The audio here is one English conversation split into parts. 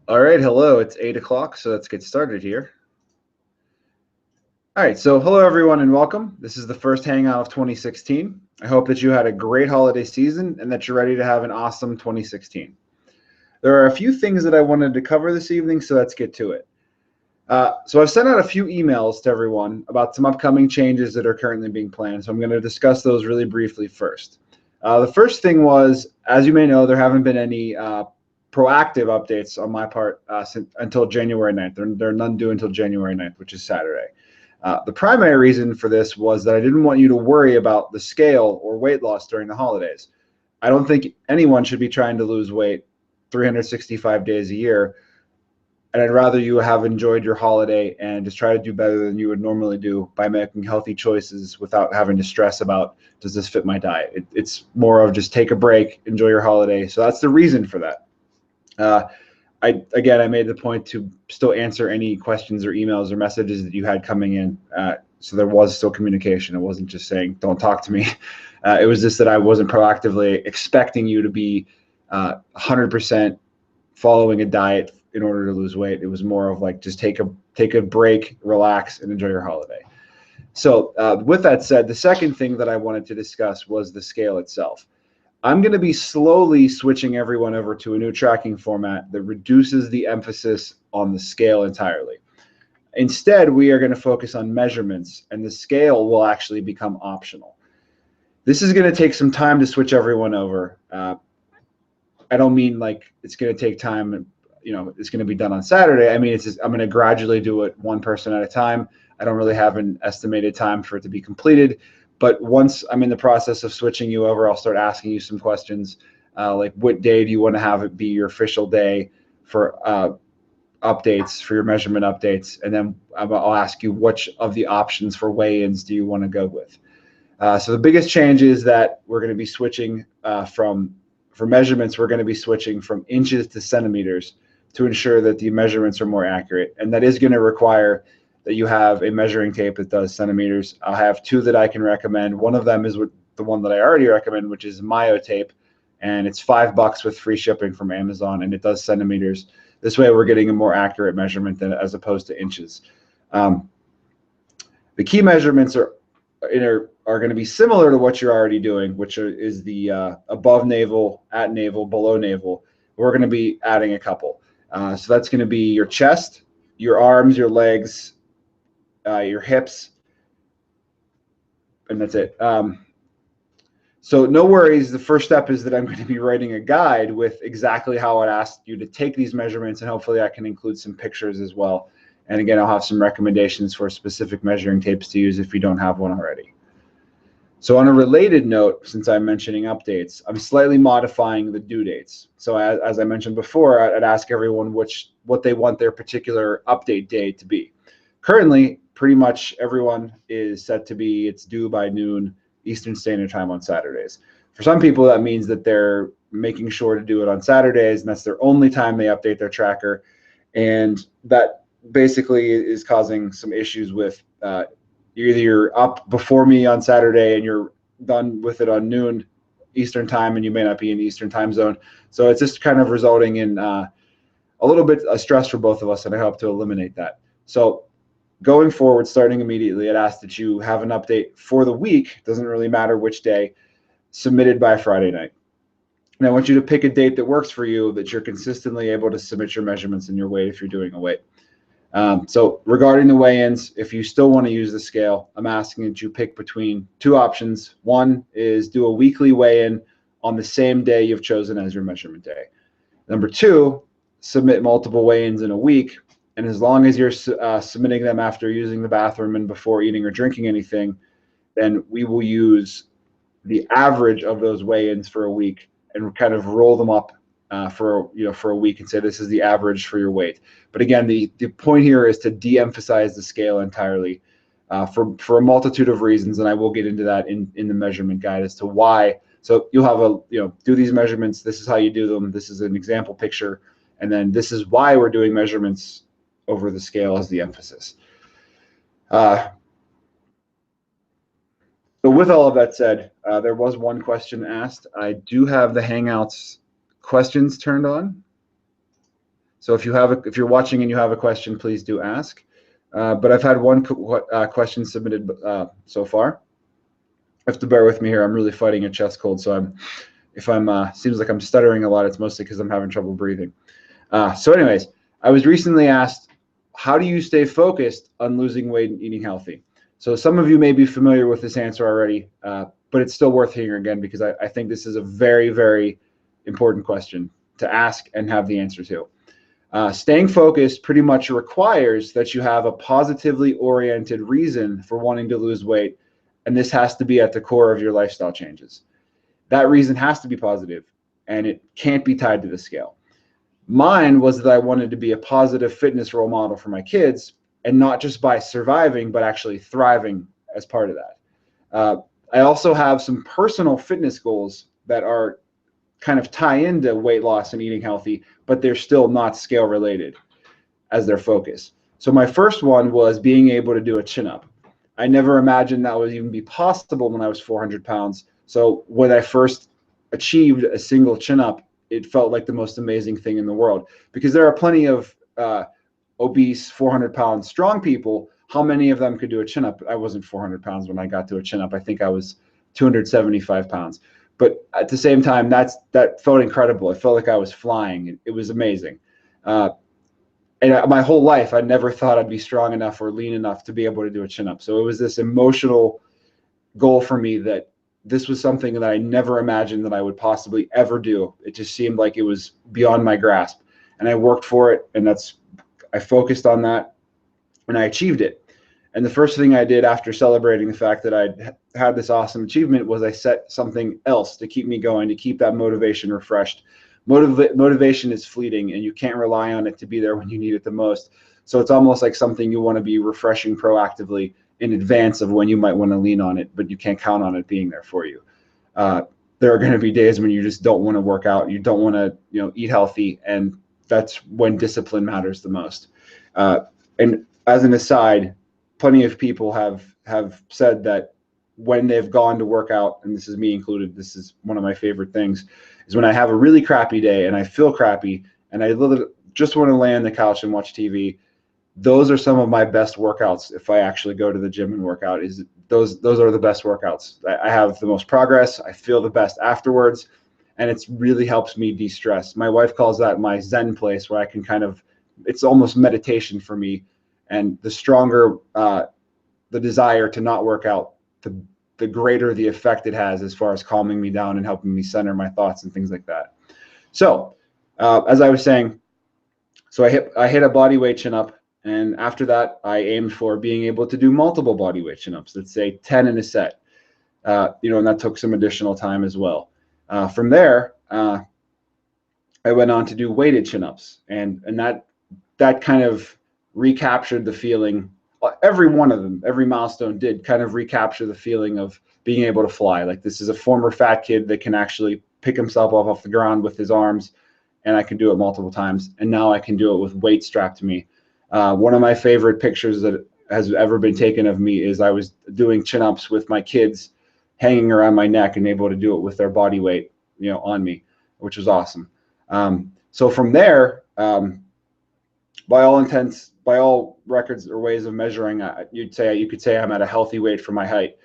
All right, hello. It's 8 o'clock, so let's get started here. All right, so hello everyone and welcome. This is the first Hangout of 2016. I hope that you had a great holiday season and that you're ready to have an awesome 2016. There are a few things that I wanted to cover this evening, so let's get to it. So I've sent out a few emails to everyone about some upcoming changes that are currently being planned, so I'm going to discuss those really briefly first. The first thing was, as you may know, there haven't been any proactive updates on my part until January 9th. They're none due until January 9th, which is Saturday. The primary reason for this was that I didn't want you to worry about the scale or weight loss during the holidays. I don't think anyone should be trying to lose weight 365 days a year, and I'd rather you have enjoyed your holiday and just try to do better than you would normally do by making healthy choices without having to stress about, does this fit my diet? It's more of just take a break, enjoy your holiday. So that's the reason for that. I made the point to still answer any questions or emails or messages that you had coming in. So there was still communication. It wasn't just saying, don't talk to me. It was just that I wasn't proactively expecting you to be 100% following a diet in order to lose weight. It was more of like, just take a break, relax, and enjoy your holiday. So with that said, the second thing that I wanted to discuss was the scale itself. I'm going to be slowly switching everyone over to a new tracking format that reduces the emphasis on the scale entirely. Instead, we are going to focus on measurements, and the scale will actually become optional. This is going to take some time to switch everyone over. I don't mean like it's going to take time, it's going to be done on Saturday. I mean, I'm going to gradually do it one person at a time. I don't really have an estimated time for it to be completed. But once I'm in the process of switching you over, I'll start asking you some questions, like what day do you want to have it be your official day for updates, for your measurement updates, and then I'll ask you which of the options for weigh-ins do you want to go with. So the biggest change is that we're going to be switching for measurements, we're going to be switching from inches to centimeters to ensure that the measurements are more accurate, and that is going to require that you have a measuring tape that does centimeters. I'll have two that I can recommend. One of them is the one that I already recommend, which is MyoTape, and it's $5 with free shipping from Amazon, and it does centimeters. This way we're getting a more accurate measurement as opposed to inches. The key measurements are going to be similar to what you're already doing, which is the above navel, at navel, below navel. We're going to be adding a couple. So that's going to be your chest, your arms, your legs, your hips, and that's it. So no worries. The first step is that I'm going to be writing a guide with exactly how I'd ask you to take these measurements, and hopefully I can include some pictures as well. And again, I'll have some recommendations for specific measuring tapes to use if you don't have one already. So on a related note, since I'm mentioning updates, I'm slightly modifying the due dates. So as I mentioned before, I'd ask everyone what they want their particular update day to be. Currently, pretty much everyone is set to be it's due by noon Eastern Standard Time on Saturdays. For some people, that means that they're making sure to do it on Saturdays, and that's their only time they update their tracker. And that basically is causing some issues with either you're up before me on Saturday and you're done with it on noon Eastern Time, and you may not be in the Eastern Time zone. So it's just kind of resulting in a little bit of stress for both of us, and I hope to eliminate that. So going forward, starting immediately, I'd ask that you have an update for the week, doesn't really matter which day, submitted by Friday night. And I want you to pick a date that works for you, that you're consistently able to submit your measurements and your weight if you're doing a weight. So regarding the weigh-ins, if you still want to use the scale, I'm asking that you pick between two options. One is do a weekly weigh-in on the same day you've chosen as your measurement day. Number two, submit multiple weigh-ins in a week. And as long as you're submitting them after using the bathroom and before eating or drinking anything, then we will use the average of those weigh-ins for a week and kind of roll them up for a week and say this is the average for your weight. But again, the point here is to de-emphasize the scale entirely for a multitude of reasons, and I will get into that in the measurement guide as to why. So you'll have do these measurements. This is how you do them. This is an example picture, and then this is why we're doing measurements over the scale as the emphasis. So with all of that said, there was one question asked. I do have the Hangouts questions turned on. So if you're watching and you have a question, please do ask. But I've had one question submitted so far. You have to bear with me here. I'm really fighting a chest cold, so seems like I'm stuttering a lot, it's mostly because I'm having trouble breathing. So anyways, I was recently asked, how do you stay focused on losing weight and eating healthy? So some of you may be familiar with this answer already, but it's still worth hearing again because I think this is a very, very important question to ask and have the answer to. Staying focused pretty much requires that you have a positively oriented reason for wanting to lose weight, and this has to be at the core of your lifestyle changes. That reason has to be positive, and it can't be tied to the scale. Mine was that I wanted to be a positive fitness role model for my kids, and not just by surviving, but actually thriving as part of that. I also have some personal fitness goals that are kind of tie into weight loss and eating healthy, but they're still not scale related as their focus. So my first one was being able to do a chin up. I never imagined that would even be possible when I was 400 pounds. So when I first achieved a single chin up, it felt like the most amazing thing in the world, because there are plenty of obese 400-pound strong people. How many of them could do a chin up? I wasn't 400 pounds when I got to a chin up. I think I was 275 pounds. But at the same time, that felt incredible. It felt like I was flying. It was amazing. And my whole life, I never thought I'd be strong enough or lean enough to be able to do a chin up. So it was this emotional goal for me that this was something that I never imagined that I would possibly ever do. It just seemed like it was beyond my grasp. And I worked for it, and I focused on that, and I achieved it. And the first thing I did after celebrating the fact that I'd had this awesome achievement was I set something else to keep me going, to keep that motivation refreshed. Motivation is fleeting, and you can't rely on it to be there when you need it the most. So it's almost like something you want to be refreshing proactively in advance of when you might want to lean on it, but you can't count on it being there for you. There are going to be days when you just don't want to work out, you don't want to, eat healthy, and that's when discipline matters the most. And as an aside, plenty of people have said that when they've gone to work out, and this is me included, this is one of my favorite things, is when I have a really crappy day and I feel crappy and I literally just want to lay on the couch and watch TV. Those are some of my best workouts. If I actually go to the gym and work out, those are the best workouts. I have the most progress. I feel the best afterwards, and it really helps me de-stress. My wife calls that my Zen place, where I can it's almost meditation for me. And the stronger the desire to not work out, the greater the effect it has as far as calming me down and helping me center my thoughts and things like that. So as I was saying, so I hit a body weight chin up, and after that I aimed for being able to do multiple body weight chin ups. Let's say 10 in a set, and that took some additional time as well. From there, I went on to do weighted chin ups, and that kind of recaptured the feeling. Every one of them, every milestone did kind of recapture the feeling of being able to fly. Like, this is a former fat kid that can actually pick himself up off the ground with his arms, and I can do it multiple times. And now I can do it with weight strapped to me. One of my favorite pictures that has ever been taken of me is I was doing chin-ups with my kids hanging around my neck and able to do it with their body weight, on me, which was awesome. So from there, by all records or ways of measuring, you could say I'm at a healthy weight for my height.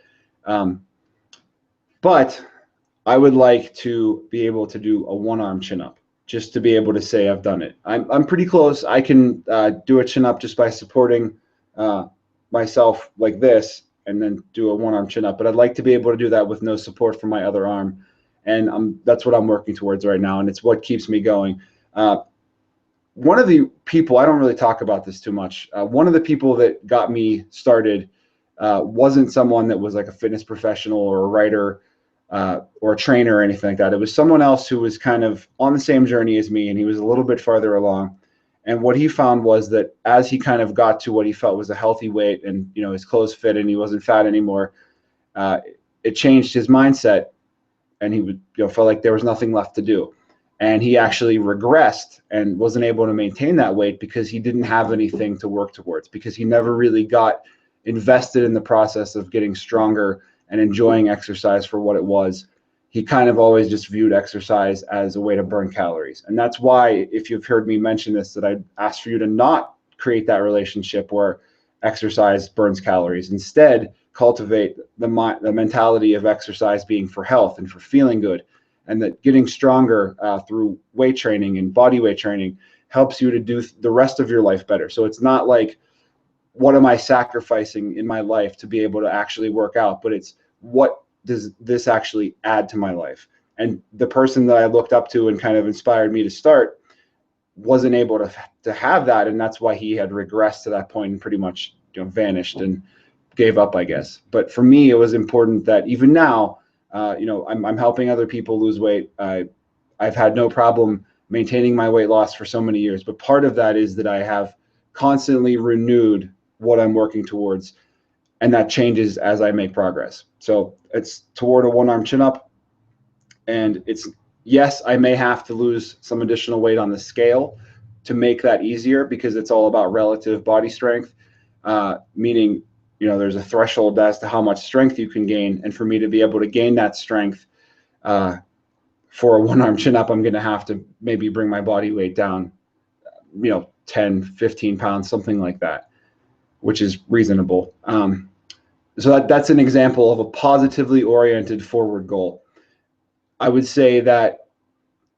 But I would like to be able to do a one-arm chin-up, just to be able to say I've done it. I'm pretty close. I can do a chin-up just by supporting myself like this, and then do a one-arm chin-up. But I'd like to be able to do that with no support from my other arm, and that's what I'm working towards right now, and it's what keeps me going. One of the people, I don't really talk about this too much, one of the people that got me started wasn't someone that was like a fitness professional or a writer or a trainer or anything like that. It was someone else who was kind of on the same journey as me, and he was a little bit farther along. And what he found was that as he kind of got to what he felt was a healthy weight, and his clothes fit and he wasn't fat anymore, it changed his mindset, and he would felt like there was nothing left to do. And he actually regressed and wasn't able to maintain that weight because he didn't have anything to work towards, because he never really got invested in the process of getting stronger and enjoying exercise for what it was. he kind of always just viewed exercise as a way to burn calories. And that's why, if you've heard me mention this, that I asked for you to not create that relationship where exercise burns calories. Instead, cultivate the mentality of exercise being for health and for feeling good, and that getting stronger through weight training and body weight training helps you to do the rest of your life better. So it's not like, what am I sacrificing in my life to be able to actually work out, but it's, what does this actually add to my life? And the person that I looked up to and kind of inspired me to start wasn't able to have that, and that's why he had regressed to that point and pretty much, you know, vanished and gave up, I guess. But for me, it was important that even now, you know, I'm helping other people lose weight. I've had no problem maintaining my weight loss for so many years, but part of that is that I have constantly renewed what I'm working towards, and that changes as I make progress. So it's toward a one-arm chin-up, and it's, yes, I may have to lose some additional weight on the scale to make that easier, because it's all about relative body strength, meaning, you know, there's a threshold as to how much strength you can gain, and for me to be able to gain that strength for a one-arm chin-up, I'm going to have to maybe bring my body weight down, you know, 10, 15 pounds, something like that, which is reasonable. So that's an example of a positively oriented forward goal. I would say that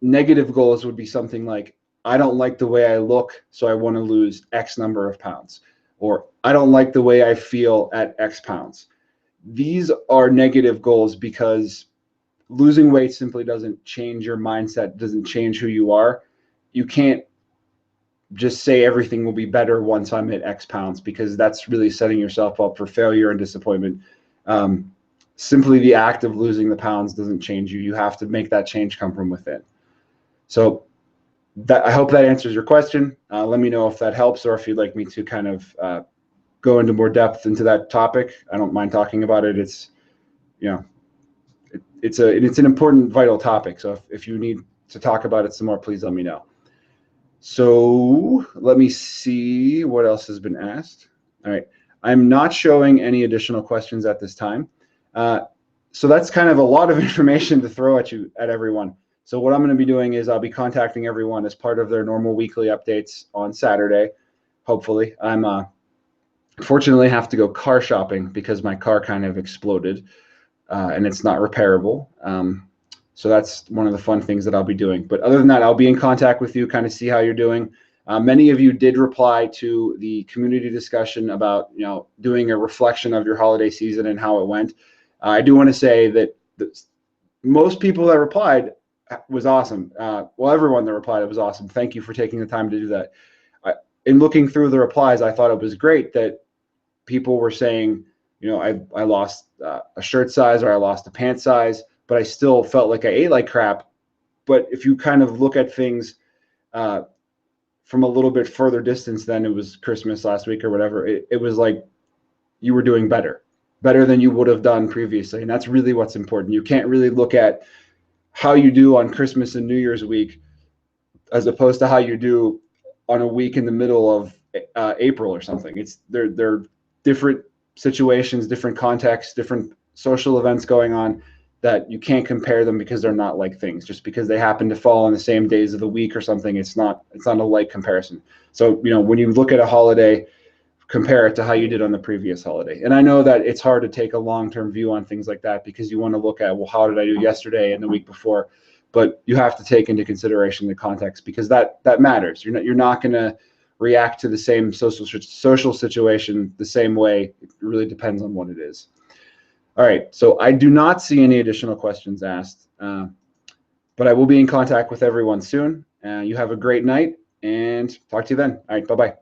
negative goals would be something like, I don't like the way I look, so I want to lose X number of pounds, or I don't like the way I feel at X pounds. These are negative goals because losing weight simply doesn't change your mindset, doesn't change who you are. You can't just say everything will be better once I'm at X pounds, because that's really setting yourself up for failure and disappointment. Simply the act of losing the pounds doesn't change you. You have to make that change come from within. So I hope that answers your question. Let me know if that helps, or if you'd like me to kind of go into more depth into that topic. I don't mind talking about it. It's, you know, it's an important, vital topic. So if you need to talk about it some more, please let me know. So let me see what else has been asked. All right. I'm not showing any additional questions at this time. So that's kind of a lot of information to throw at everyone. So what I'm going to be doing is I'll be contacting everyone as part of their normal weekly updates on Saturday. Hopefully, I'm fortunately have to go car shopping because my car kind of exploded and it's not repairable. So that's one of the fun things that I'll be doing. But other than that, I'll be in contact with you, kind of see how you're doing. Many of you did reply to the community discussion about, you know, doing a reflection of your holiday season and how it went. I do want to say that most people that replied was awesome. Well, everyone that replied, it was awesome. Thank you for taking the time to do that. In looking through the replies, I thought it was great that people were saying, you know, I lost a shirt size, or I lost a pant size, but I still felt like I ate like crap. But if you kind of look at things from a little bit further distance than it was Christmas last week or whatever, it was like you were doing better than you would have done previously. And that's really what's important. You can't really look at how you do on Christmas and New Year's week as opposed to how you do on a week in the middle of April or something. They're different situations, different contexts, different social events going on, that you can't compare them because they're not like things. Just because they happen to fall on the same days of the week or something, it's not a like comparison. So, you know, when you look at a holiday, compare it to how you did on the previous holiday. And I know that it's hard to take a long-term view on things like that, because you want to look at, well, how did I do yesterday and the week before? But you have to take into consideration the context, because that matters. You're not going to react to the same social situation the same way. It really depends on what it is. All right, so I do not see any additional questions asked, but I will be in contact with everyone soon. You have a great night, and talk to you then. All right, bye-bye.